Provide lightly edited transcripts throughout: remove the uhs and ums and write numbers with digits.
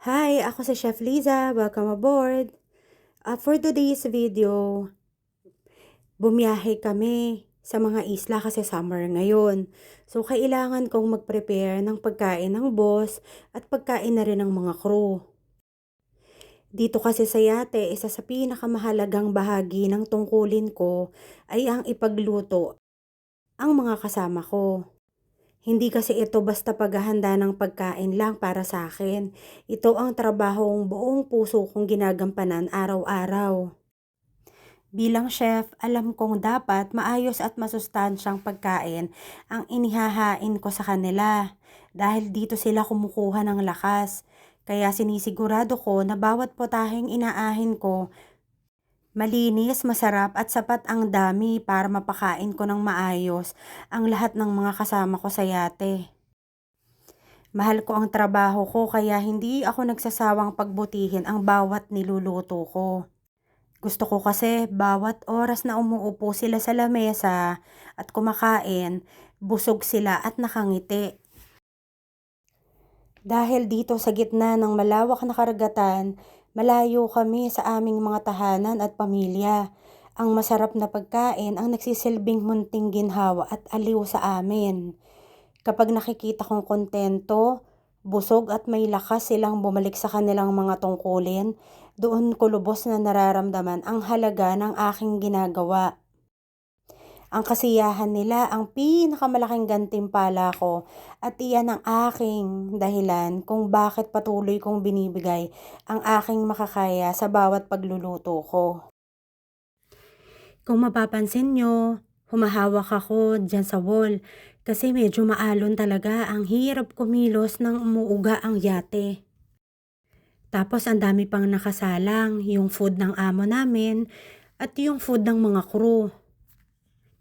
Hi, ako si Chef Liza. Welcome aboard. For today's video, bumiyahe kami sa mga isla kasi summer ngayon. So, kailangan kong mag-prepare ng pagkain ng boss at pagkain na rin ng mga crew. Dito kasi sa yate, isa sa pinakamahalagang bahagi ng tungkulin ko ay ang ipagluto ang mga kasama ko. Hindi kasi ito basta paghahanda ng pagkain lang para sa akin. Ito ang trabahong buong puso kong ginagampanan araw-araw. Bilang chef, alam kong dapat maayos at masustansyang pagkain ang inihahain ko sa kanila. Dahil dito sila kumukuha ng lakas. Kaya sinisigurado ko na bawat potaheng inaahin ko, malinis, masarap at sapat ang dami para mapakain ko ng maayos ang lahat ng mga kasama ko sa yate. Mahal ko ang trabaho ko kaya hindi ako nagsasawang pagbutihin ang bawat niluluto ko. Gusto ko kasi bawat oras na umuupo sila sa lamesa at kumakain, busog sila at nakangiti. Dahil dito sa gitna ng malawak na karagatan, malayo kami sa aming mga tahanan at pamilya. Ang masarap na pagkain ang nagsisilbing munting ginhawa at aliw sa amin. Kapag nakikita kong kontento, busog at may lakas silang bumalik sa kanilang mga tungkulin, doon ko lubos na nararamdaman ang halaga ng aking ginagawa. Ang kasiyahan nila ang pinakamalaking gantimpala ko at iyan ang aking dahilan kung bakit patuloy kong binibigay ang aking makakaya sa bawat pagluluto ko. Kung mapapansin nyo, humahawak ako dyan sa wall kasi medyo maalon talaga, ang hirap kumilos nang umuuga ang yate. Tapos ang dami pang nakasalang, yung food ng amo namin at yung food ng mga crew.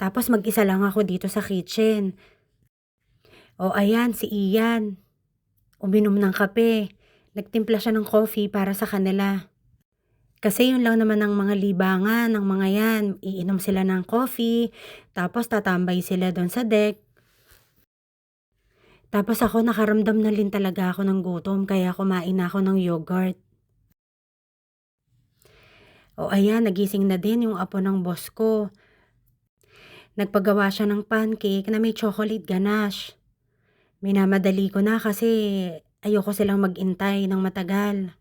Tapos mag-isa lang ako dito sa kitchen. O ayan, si Ian. Uminom ng kape. Nagtimpla siya ng coffee para sa kanila. Kasi yun lang naman ang mga libangan ng mga yan. Iinom sila ng coffee, tapos tatambay sila doon sa deck. Tapos ako nakaramdam na rin talaga ako ng gutom kaya kumain ako ng yogurt. O ayan, nagising na din yung apo ng boss ko. Nagpagawa siya ng pancake na may chocolate ganache. Minamadali ko na kasi ayoko silang mag-intay ng matagal.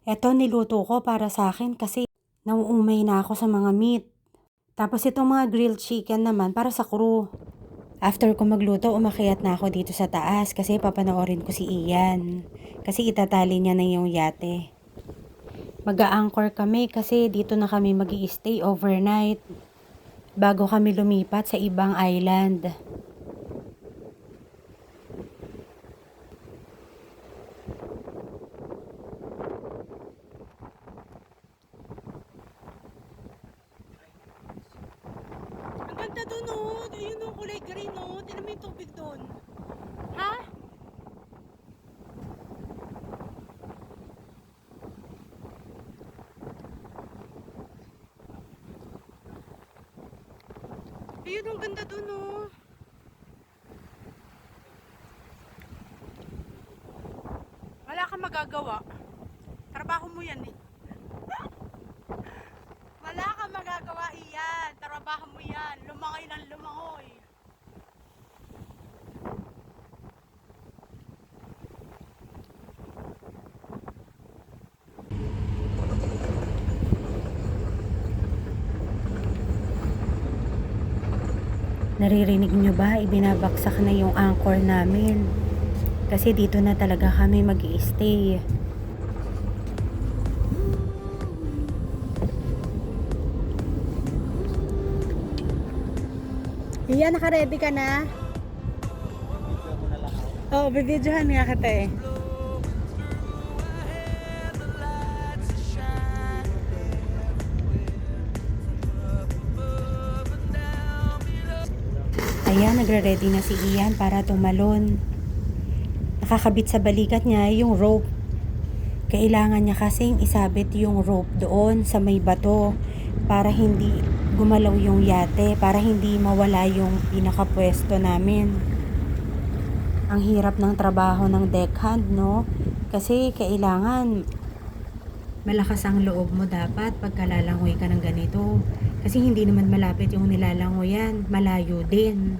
Eto niluto ko para sa akin kasi nauumay na ako sa mga meat. Tapos itong mga grilled chicken naman para sa crew. After ko magluto, umakyat na ako dito sa taas kasi papanoorin ko si Ian. Kasi itatali niya na yung yate. Mag-a-anchor kami kasi dito na kami mag-i-stay overnight bago kami lumipat sa ibang island. Ang ganda doon, oh. Ayun, oh, kulay green, oh. Tignan mo yung tubig doon. Ha? Ayun, ang ganda doon, oh. Wala kang magagawa. Trabaho mo yan, eh. Wala kang magagawa, iyan. Trabaho mo yan. Lumangoy ng lumangoy. Naririnig nyo ba? Ibinabaksak na yung anchor namin. Kasi dito na talaga kami mag-i-stay. Iyan, naka-ready ka na? Oo, bibidyohan nga kita eh. Ayan, nagre-ready na si Ian para tumalon. Nakakabit sa balikat niya yung rope. Kailangan niya kasing isabit yung rope doon sa may bato para hindi gumalaw yung yate para hindi mawala yung pinakapwesto namin. Ang hirap ng trabaho ng deckhand, no? Kasi kailangan malakas ang loob mo dapat pagka lalangoy ka ng ganito. Kasi hindi naman malapit yung nilalangoyan, malayo din.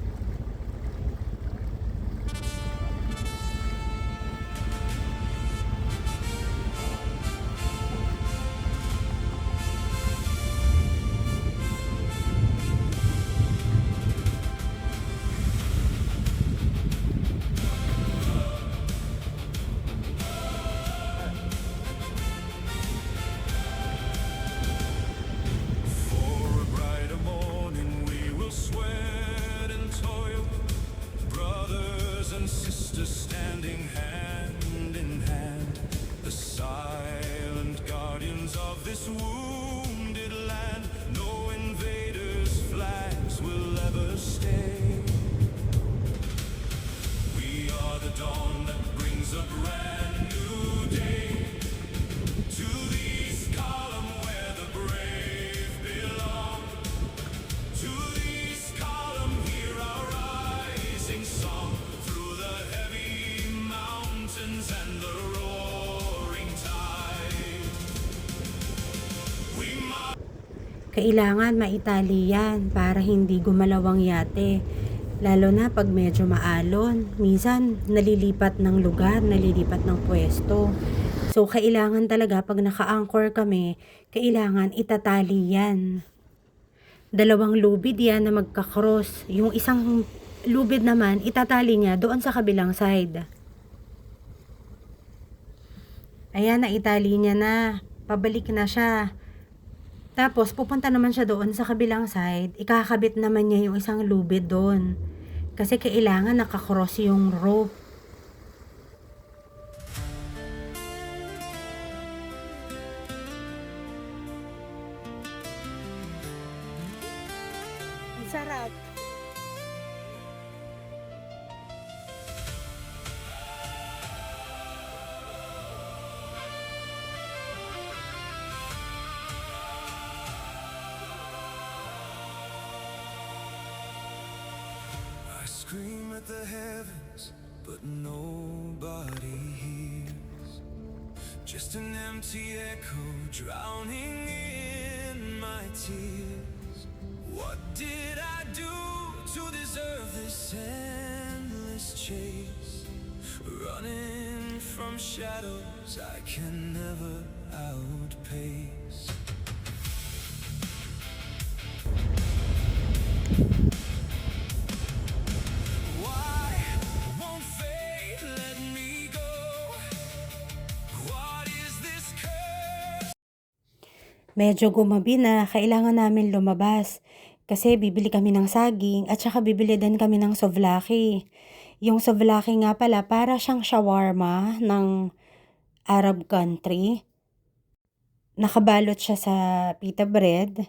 For a brighter morning we will sweat and toil, brothers and sisters standing hand in hand, the silent guardians of this wounded land. No invaders' flags will ever stay. We are the dawn that brings a brand new day. To the east column where the brave belong. To the east column hear our rising song. Through the heavy mountains and the roaring tide. We must Kailangan maitali yan para hindi gumalaw ang yate. Lalo na pag medyo maalon. Minsan, nalilipat ng lugar, nalilipat ng pwesto. So, kailangan talaga pag naka-anchor kami, kailangan itatali yan. Dalawang lubid yan na magkakross. Yung isang lubid naman, itatali niya doon sa kabilang side. Ayan, naitali niya na. Pabalik na siya. Tapos, pupunta naman siya doon sa kabilang side. Ikakabit naman niya yung isang lubid doon. Kasi kailangan nakakross yung rope. Ang sarap. I scream at the heavens, but nobody hears. Just an empty echo drowning in my tears. What did I do to deserve this endless chase? Running from shadows I can never outpace. Why won't fate let me go? What is this curse? Medyo gumabi na, kailangan namin lumabas. Kasi bibili kami ng saging at saka bibili din kami ng souvlaki. Yung souvlaki nga pala, para siyang shawarma ng Arab country. Nakabalot siya sa pita bread.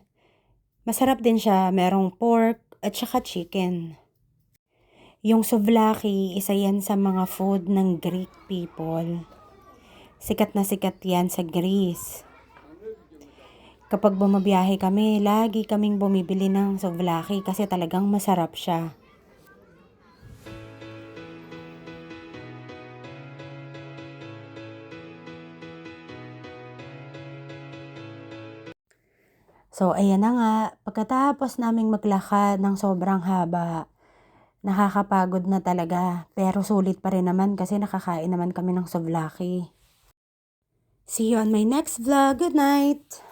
Masarap din siya, merong pork at saka chicken. Yung souvlaki, isa yan sa mga food ng Greek people. Sikat na sikat yan sa Greece. Kapag bumabiyahe kami, lagi kaming bumibili ng souvlaki kasi talagang masarap siya. So, ayan na nga. Pagkatapos naming maglakad ng sobrang haba, nakakapagod na talaga. Pero sulit pa rin naman kasi nakakain naman kami ng souvlaki. See you on my next vlog. Good night!